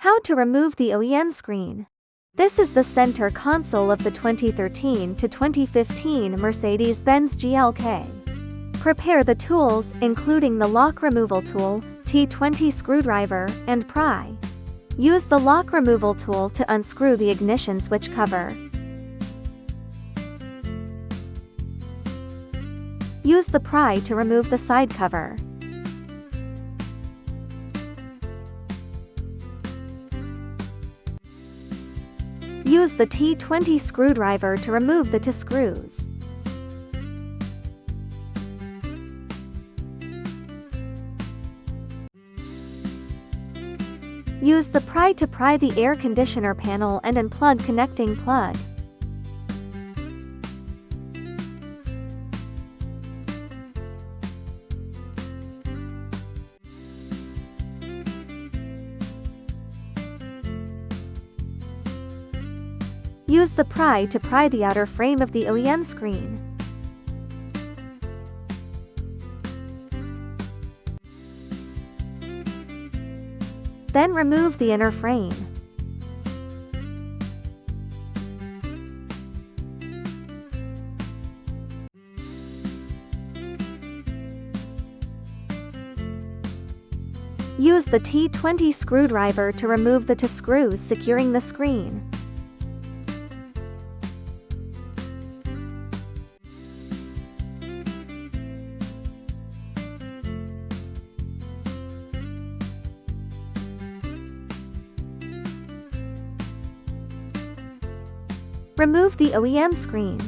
How to remove the OEM screen. This is the center console of the 2013 to 2015 Mercedes-Benz GLK. Prepare the tools, including the lock removal tool, T20 screwdriver, and pry. Use the lock removal tool to unscrew the ignition switch cover. Use the pry to remove the side cover. Use the T20 screwdriver to remove the two screws. Use the pry to pry the air conditioner panel and unplug connecting plug. Use the pry to pry the outer frame of the OEM screen. Then remove the inner frame. Use the T20 screwdriver to remove the two screws securing the screen. Remove the OEM screen.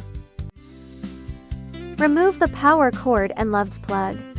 Remove the power cord and LUVs plug.